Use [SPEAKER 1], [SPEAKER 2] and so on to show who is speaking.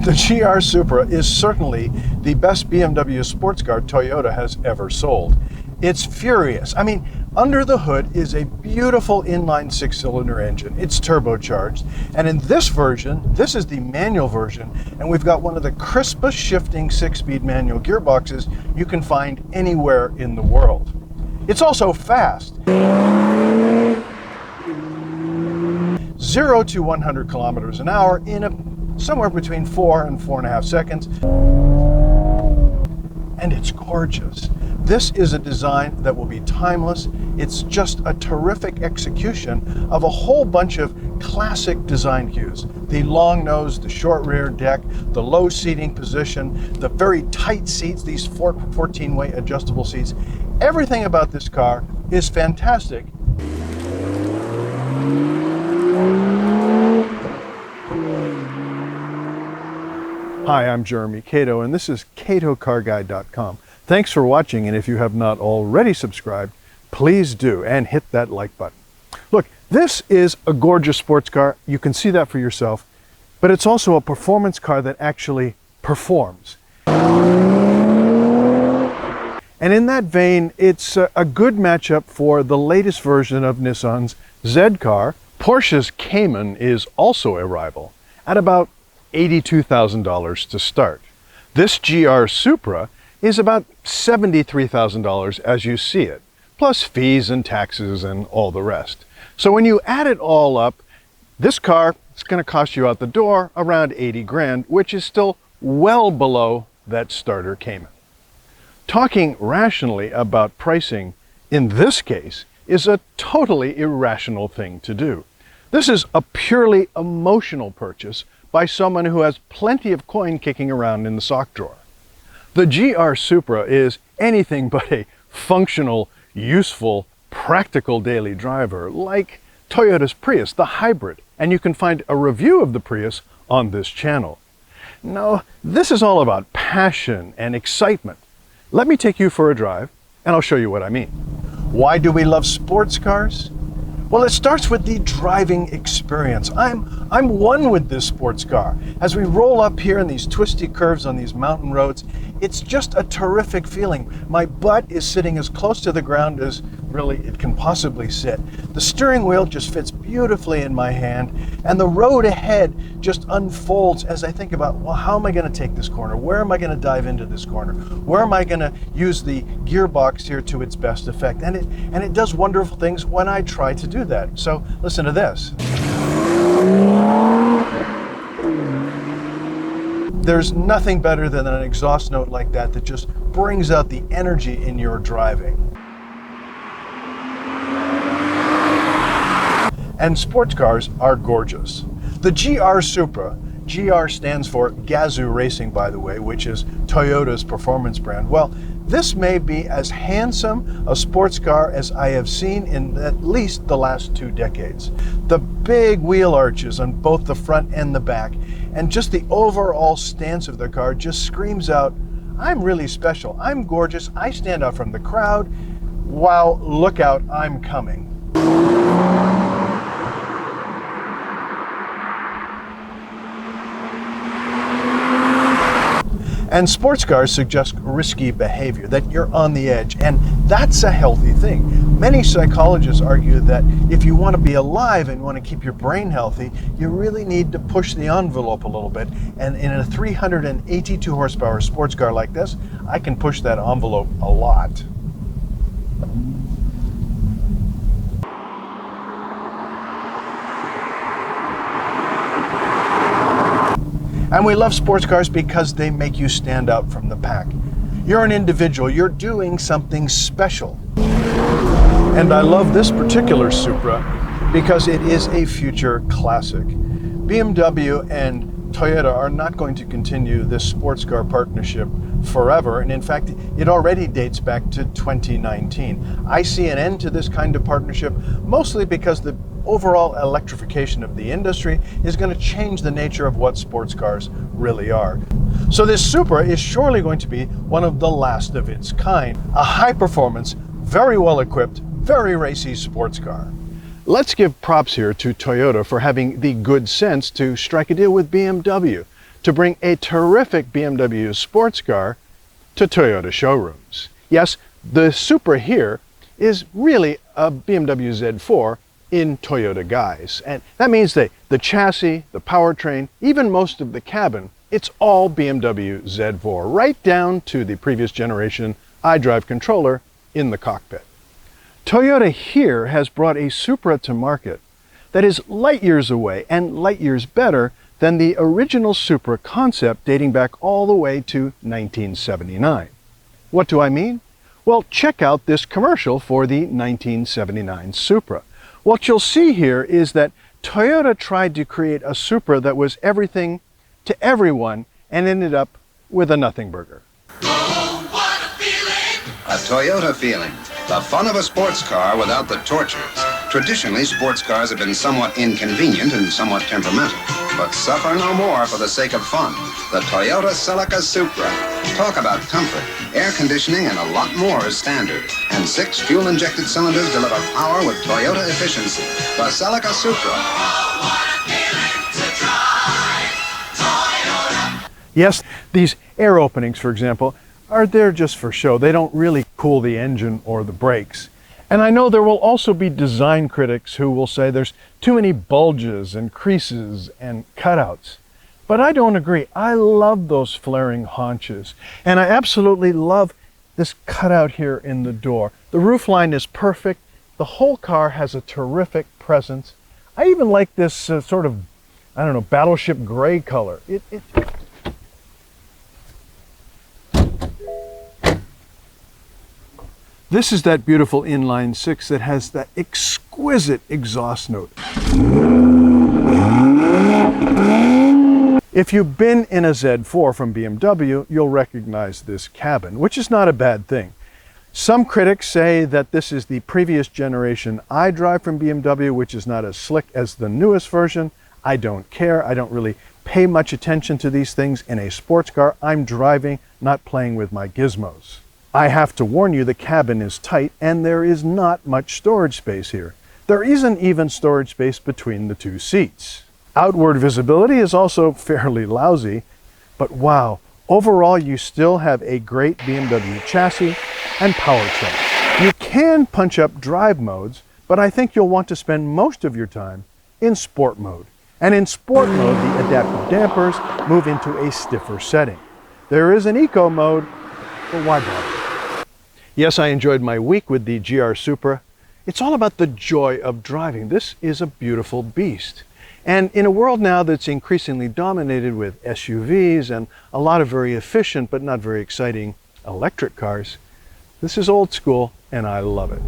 [SPEAKER 1] The GR Supra is certainly the best BMW sports car Toyota has ever sold. It's furious. I mean, under the hood is a beautiful inline six-cylinder engine. It's turbocharged. And in this version, this is the manual version, and we've got one of the crispest shifting six-speed manual gearboxes you can find anywhere in the world. It's also fast. 0 to 100 kilometers an hour in somewhere between 4 and 4.5 seconds. And it's gorgeous. This is a design that will be timeless. It's just a terrific execution of a whole bunch of classic design cues. The long nose, the short rear deck, the low seating position, the very tight seats, these 14-way adjustable seats. Everything about this car is fantastic. Hi, I'm Jeremy Cato, and this is CatoCarGuide.com. Thanks for watching, and if you have not already subscribed, please do, and hit that like button. Look, this is a gorgeous sports car. You can see that for yourself, but it's also a performance car that actually performs. And in that vein, it's a good matchup for the latest version of Nissan's Z car. Porsche's Cayman is also a rival at about $82,000 to start. This GR Supra is about $73,000 as you see it, plus fees and taxes and all the rest. So when you add it all up, this car is going to cost you out the door around 80 grand, which is still well below that starter Cayman. Talking rationally about pricing in this case is a totally irrational thing to do. This is a purely emotional purchase by someone who has plenty of coin kicking around in the sock drawer. The GR Supra is anything but a functional, useful, practical daily driver like Toyota's Prius, the hybrid, and you can find a review of the Prius on this channel. No, this is all about passion and excitement. Let me take you for a drive, and I'll show you what I mean. Why do we love sports cars? Well, it starts with the driving experience. I'm one with this sports car. As we roll up here in these twisty curves on these mountain roads, it's just a terrific feeling. My butt is sitting as close to the ground as really it can possibly sit. The steering wheel just fits beautifully in my hand, and the road ahead just unfolds as I think about, well, how am I going to take this corner? Where am I going to dive into this corner? Where am I going to use the gearbox here to its best effect? And it does wonderful things when I try to do that. So listen to this. There's nothing better than an exhaust note like that that just brings out the energy in your driving. And sports cars are gorgeous. The GR Supra, GR stands for Gazoo Racing, by the way, which is Toyota's performance brand. Well, this may be as handsome a sports car as I have seen in at least the last 2 decades. The big wheel arches on both the front and the back, and just the overall stance of the car just screams out, I'm really special, I'm gorgeous, I stand out from the crowd, wow, look out, I'm coming. And sports cars suggest risky behavior, that you're on the edge, and that's a healthy thing. Many psychologists argue that if you want to be alive and want to keep your brain healthy, you really need to push the envelope a little bit. And in a 382 horsepower sports car like this, I can push that envelope a lot. And we love sports cars because they make you stand out from the pack. You're an individual, you're doing something special. And I love this particular Supra because it is a future classic. BMW and Toyota are not going to continue this sports car partnership forever, and in fact it already dates back to 2019. I see an end to this kind of partnership mostly because the overall electrification of the industry is going to change the nature of what sports cars really are. So this Supra is surely going to be one of the last of its kind. A high performance, very well equipped, very racy sports car. Let's give props here to Toyota for having the good sense to strike a deal with BMW. to bring a terrific BMW sports car to Toyota showrooms. Yes, the Supra here is really a BMW Z4 in Toyota guise. And that means the chassis, the powertrain, even most of the cabin, it's all BMW Z4, right down to the previous generation iDrive controller in the cockpit. Toyota here has brought a Supra to market that is light years away and light years better than the original Supra concept dating back all the way to 1979. What do I mean? Well, check out this commercial for the 1979 Supra. What you'll see here is that Toyota tried to create a Supra that was everything to everyone and ended up with a nothing burger.
[SPEAKER 2] Oh, what a feeling!
[SPEAKER 3] A Toyota feeling. The fun of a sports car without the tortures. Traditionally, sports cars have been somewhat inconvenient and somewhat temperamental. But suffer no more for the sake of fun. The Toyota Celica Supra. Talk about comfort. Air conditioning and a lot more is standard. And 6 fuel-injected cylinders deliver power with Toyota efficiency. The Celica Supra.
[SPEAKER 2] Oh, what a feeling to drive Toyota!
[SPEAKER 1] Yes, these air openings, for example, are there just for show. They don't really cool the engine or the brakes. And I know there will also be design critics who will say there's too many bulges and creases and cutouts. But I don't agree. I love those flaring haunches. And I absolutely love this cutout here in the door. The roofline is perfect. The whole car has a terrific presence. I even like this sort of, I don't know, battleship gray color. This is that beautiful inline six that has that exquisite exhaust note. If you've been in a Z4 from BMW, you'll recognize this cabin, which is not a bad thing. Some critics say that this is the previous generation iDrive from BMW, which is not as slick as the newest version. I don't care. I don't really pay much attention to these things in a sports car. I'm driving, not playing with my gizmos. I have to warn you, the cabin is tight and there is not much storage space here. There isn't even storage space between the two seats. Outward visibility is also fairly lousy, but wow, overall you still have a great BMW chassis and powertrain. You can punch up drive modes, but I think you'll want to spend most of your time in sport mode. And in sport mode, the adaptive dampers move into a stiffer setting. There is an eco mode, but why bother? Yes, I enjoyed my week with the Gr Supra. It's all about the joy of driving. This is a beautiful beast. And in a world now that's increasingly dominated with SUVs and a lot of very efficient but not very exciting electric cars, this is old school and I love it.